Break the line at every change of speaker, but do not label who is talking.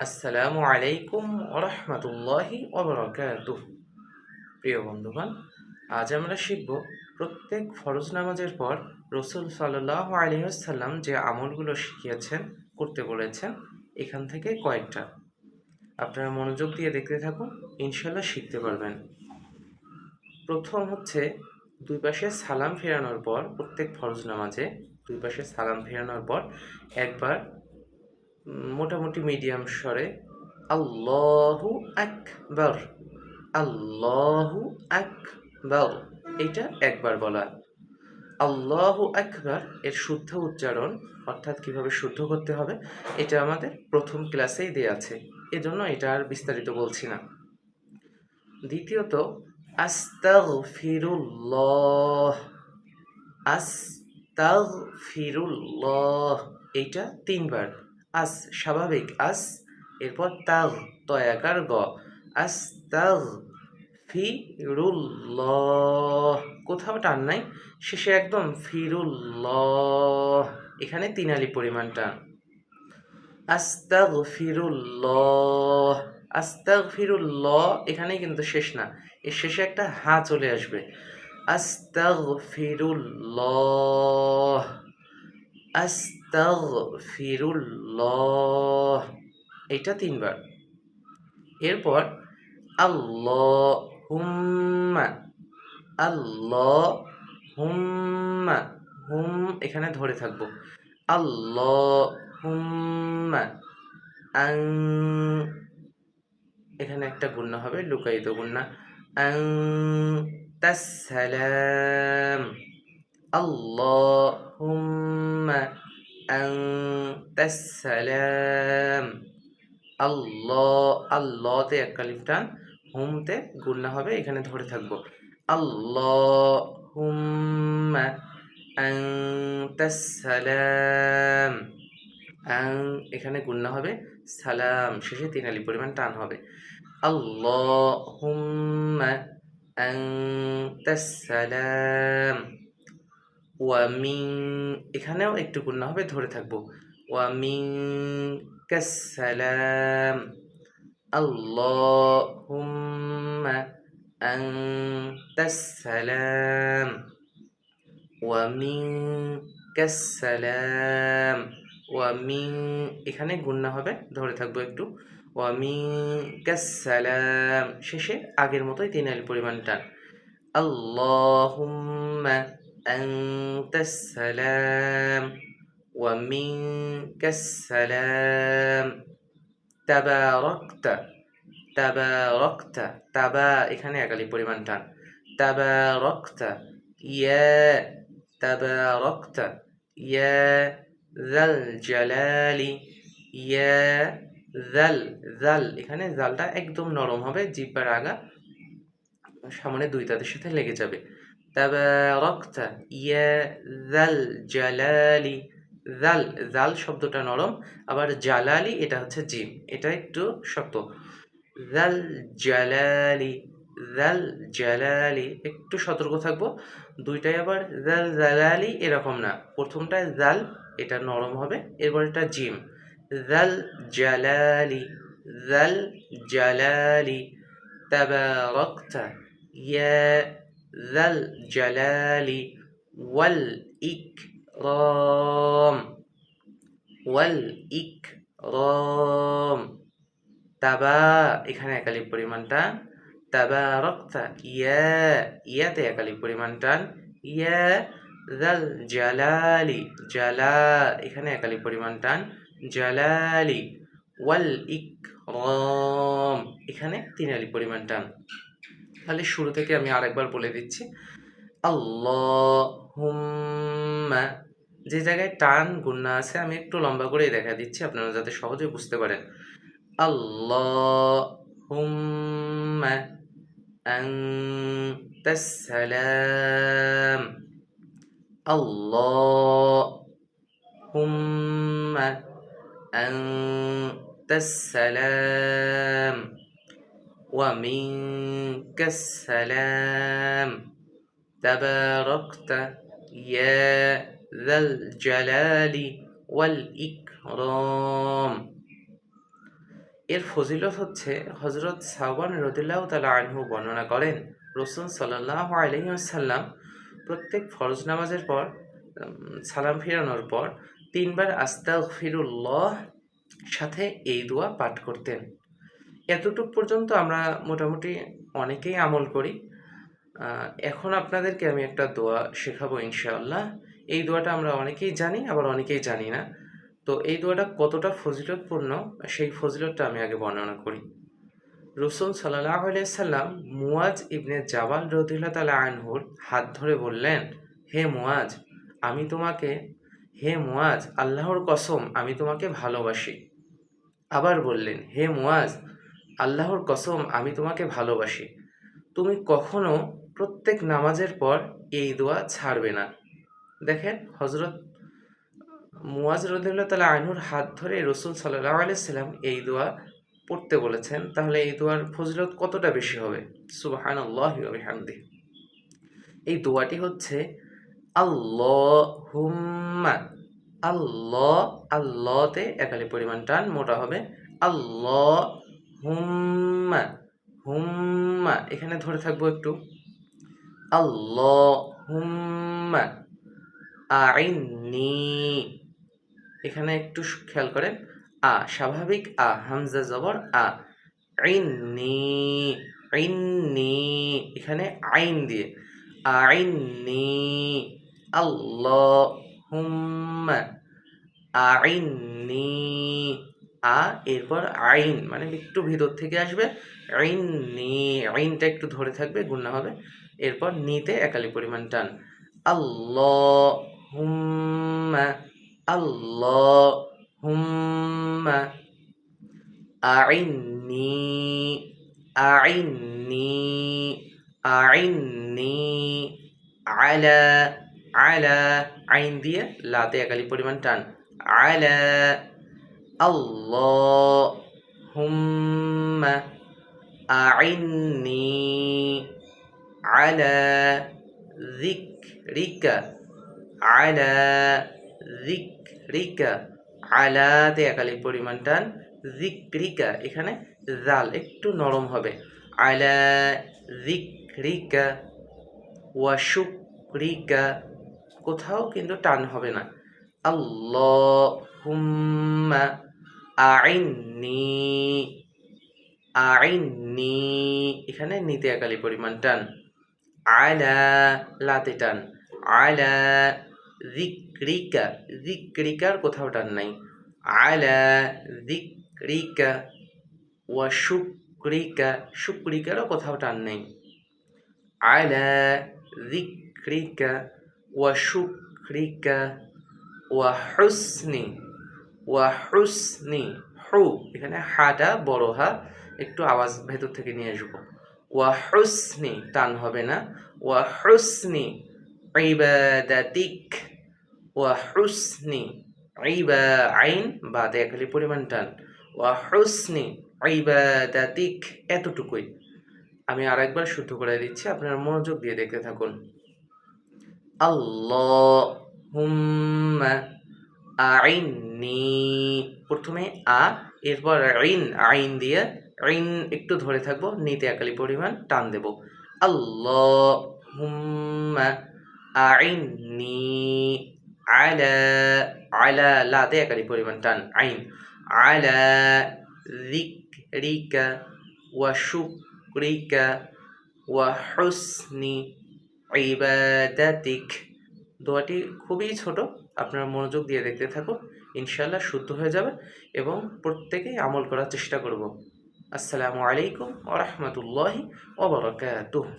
আসসালামু আলাইকুম ওরহমতুল্লাহি ওবরাকাতুহ। প্রিয় বন্ধুগণ, আজ আমরা শিখব প্রত্যেক ফরজ নামাজের পর রসুল সাল্লাল্লাহু আলাইহি ওয়াসাল্লাম যে আমলগুলো শিখিয়েছেন, করতে বলেছেন, এখান থেকে কয়েকটা। আপনারা মনোযোগ দিয়ে দেখতে থাকুন, ইনশাল্লাহ শিখতে পারবেন। প্রথম হচ্ছে দুই পাশে সালাম ফেরানোর পর প্রত্যেক ফরজ নামাজে দুই পাশে সালাম ফেরানোর পর একবার মোটামুটি মিডিয়াম স্বরে আল্লাহু আকবার, আল্লাহু আকবার, এইটা একবার বলা। আল্লাহু আকবার এর শুদ্ধ উচ্চারণ অর্থাৎ কিভাবে শুদ্ধ করতে হবে এটা আমাদের প্রথম ক্লাসেই দেয়া আছে, এজন্য এটা আর বিস্তারিত বলছি না। দ্বিতীয়ত আস্তাগফিরুল্লাহ, আস্তাগফিরুল্লাহ, এইটা তিনবার। আস স্বাভাবিক আস, এরপর তাগ তয়াকার গ, আস্তাগ ফিরুল্লাহ, কোথাও টান নাই, শেষে একদম ফিরুল্লাহ, এখানে তিন আলি পরিমাণ টান। আস্তাগফিরুল্লাহ, আস্তাগফিরুল্লাহ এখানেই কিন্তু শেষ না, এর শেষে একটা হা চলে আসবে। আস্তাগফিরুল্লাহ, আস্তাগফিরুল্লাহ, এটা তিনবার। এরপর আল্লাহুম্মা, আল্লাহুম্মা, হুম এখানে ধরে থাকবো, আল্লাহুম্মা আং, এখানে একটা গুণনা হবে, লুকায়িত গুণনা, আং তাসসালাম, আল্লাহুম্মা আং তাসসালাম, আল্লাহ, আল্লাহতে এক কালিফ টান, হুমতে গুণনা হবে, এখানে ধরে থাকবো, আল্লাহুম্মা আং তাসসালাম, আং এখানে গুণনা হবে, সালাম শেষে তিন আলি পরিমাণ টান হবে, আল্লাহুম্মা আনতাস-সালাম ওয়া মিন, এখানেও একটু গুণনা হবে, ধরে থাকবো, ওয়া মিনকাস-সালাম, আল্লাহুম্মা আনতাস-সালাম ওয়া মিনকাস-সালাম, ওয়া মিন এখানে গুণনা হবে, ধরে থাকবো একটু, ওয়া মিনকাস-সালাম শেষে আগের মতোই তিন আলিফ পরিমাণ টান, আল্লাহুম্মা আনতাস-সালাম ওয়া মিনকাস-সালাম তাবারাকতা, তাবারাকতা, তাবা এখানে এক আলিফ পরিমাণ টান, তাবারাকতা ইয়া, তাবারাকতা ইয়া যাল জালালি, ইয়া যাল, জাল এখানে জালটা একদম নরম হবে, জিহ্বার আগা সামনে দুই দাঁতের সাথে লেগে যাবে, তাবারাকতা ইয়া যাল জালালি, জাল, জাল শব্দটা নরম, আবার জালালি এটা হচ্ছে জিম, এটা একটু শক্ত, জাল জালালি, জাল জালালি, একটু সতর্ক থাকবো, দুইটাই আবার জাল জালালি এরকম না, প্রথমটায় জাল এটা নরম হবে, এরপর এটা জিম, জাল জালালি, জাল জালালি তাবারাকতা ইয়া জাল জালালি ওয়াল ইকরাম, ওয়াল ইকরাম, তাবা এখানে এক আলিফ পরিমাণ টান, তাবারাকতা ইয়া, ইয়াতে এক আলিফ পরিমাণ টান, ইয়া যাল জালালি, জালা এখানে এক আলিফ পরিমাণ টান, জালালি ওয়াল ইকরাম এখানে তিন আলিফ পরিমাণ টান। তাহলে শুরু থেকে আমি আরেকবার বলে দিচ্ছি, আল্লাহুম্মা, যে জায়গায় টান গুণনা আছে আমি একটু লম্বা করেই দেখা দিচ্ছি আপনারা যাতে সহজে বুঝতে পারেন, আল্লাহুম্মা আনতাস-সালাম, আল্লাহুম্মা আনতাস-সালাম ওয়া মিনকাস-সালাম তাবারাকতা ইয়া যাল জালালি ওয়াল ইকরাম। এর ফজিলত হচ্ছে হযরত সাওবান রাদিয়াল্লাহু তাআলা আনহু বর্ণনা করেন রাসূল সাল্লাল্লাহু আলাইহি ওয়াসাল্লাম প্রত্যেক ফরজ নামাজের পর সালাম ফিরানোর পর ৩ বার আস্তাগফিরুল্লাহ সাথে এই দোয়া পাঠ করতেন। এতটুক পর্যন্ত আমরা মোটামুটি অনেকেই আমল করি। এখন আপনাদেরকে আমি একটা দোয়া শেখাবো ইনশাআল্লাহ। এই দোয়াটা আমরা অনেকেই জানি, আবার অনেকেই জানি না। তো এই দোয়াটা কতটা ফজিলতপূর্ণ সেই ফজিলতটা আমি আগে বর্ণনা করি। রাসূল সাল্লাল্লাহু আলাইহি সাল্লাম মুয়াজ ইবনে জাবাল রাদিয়াল্লাহু তাআলা আনহুর হাত ধরে বললেন, হে মুয়াজ, আল্লাহর কসম আমি তোমাকে ভালোবাসি। আবার বললেন, হে মুয়াজ, আল্লাহর কসম আমি তোমাকে ভালোবাসি। তুমি কখনো প্রত্যেক নামাজের পর এই দোয়া ছাড়বে না। দেখেন, হযরত মুয়াজ রাদিয়াল্লাহু তাআলা আনহুর হাত ধরে রাসূল সাল্লাল্লাহু আলাইহি সাল্লাম এই দোয়া পড়তে বলেছেন। তাহলে এই দোয়ার ফজিলত কতটা বেশি হবে? সুবহানাল্লাহি ওয়া বিহামদিহি। এই দোয়াটি হচ্ছে আল্লাহুম্মা, আল্লাহতে একালি পরিমাণ টান, মোটা হবে আল্লাহুম্মা, হুম্মা এখানে ধরে থাকবো একটু। আল্লাহুম্মা আইন্নি, এখানে একটু খেয়াল করেন, স্বাভাবিক হামজা জবর ইন্নি, ইন্নি এখানে আইন দিয়ে আইন্নি, আল্লাহুম্মা আইন্নি, এরপর আইন মানে একটু ভিতর থেকে আসবে, ইন্নি, আইনটা একটু ধরে থাকবে, গুণনা হবে। এরপর নিতে একালি পরিমাণ টান, আল্লাহুম্মা, আল্লাহুম্মা আইন্নি, আইন্নি, আইন্নি আলা, আইন দিয়ে লাতে একালি পরিমাণ টান, আলা, আল্লাহুম্মা আইন্নি আলা যিকরিকা, আলা যিকরিকা, আলাতে একালি পরিমাণ টান, যিকরিকা এখানে জাল একটু নরম হবে, আলা যিকরিকা ওয়া শুকরিকা, কোথাও কিন্তু টান হবে না। আল্লাহুম্মা আইন্নি, আইন্নি এখানে নিতে একালি পরিমাণ টান, আলা লাতে টান, আলা যিকরিকা, যিকরিকার কোথাও টান নাই, আলা যিকরিকা ওয়া শুকরিকা, শুকরিকারও কোথাও টান নেই, আলা যিকরিকা ওয়া শুকরিকা ওয়া হুসনি, ওয়া হুসনি, এখানে হাটা বড় হা, একটু আওয়াজ ভেতর থেকে নিয়ে আসবো, ওয়া হুসনি টান হবে না, ওয়া হুসনি ইবাদাতিক, ওয়া হুসনি আইন বাদে একালি পরিমাণ টান, ওয়া হুসনি ইবাদাতিক, এতটুকুই। আমি আরেকবার শুদ্ধ করে দিচ্ছি, আপনারা মনোযোগ দিয়ে দেখতে থাকুন। আল্লাহুম্মা আইন্নি, প্রথমে এরপর আইন দিয়ে আইন একটু ধরে থাকবো, নিতে একালি পরিমাণ টান দেব, আল্লাহুম্মা আইন্নি আলা লাতে একালি পরিমাণ টান, আইন, আলা যিকরিকা ওয়া শুকরিকা ওয়া হুসনি ইবাদাতিক। দোয়াটি খুবই ছোট, আপনারা মনোযোগ দিয়ে দেখতে থাকুন, ইনশাআল্লাহ শুদ্ধ হয়ে যাবে এবং প্রত্যেকেই আমল করার চেষ্টা করব। আসসালামু আলাইকুম ওয়া রাহমাতুল্লাহি ওয়া বারাকাতুহু।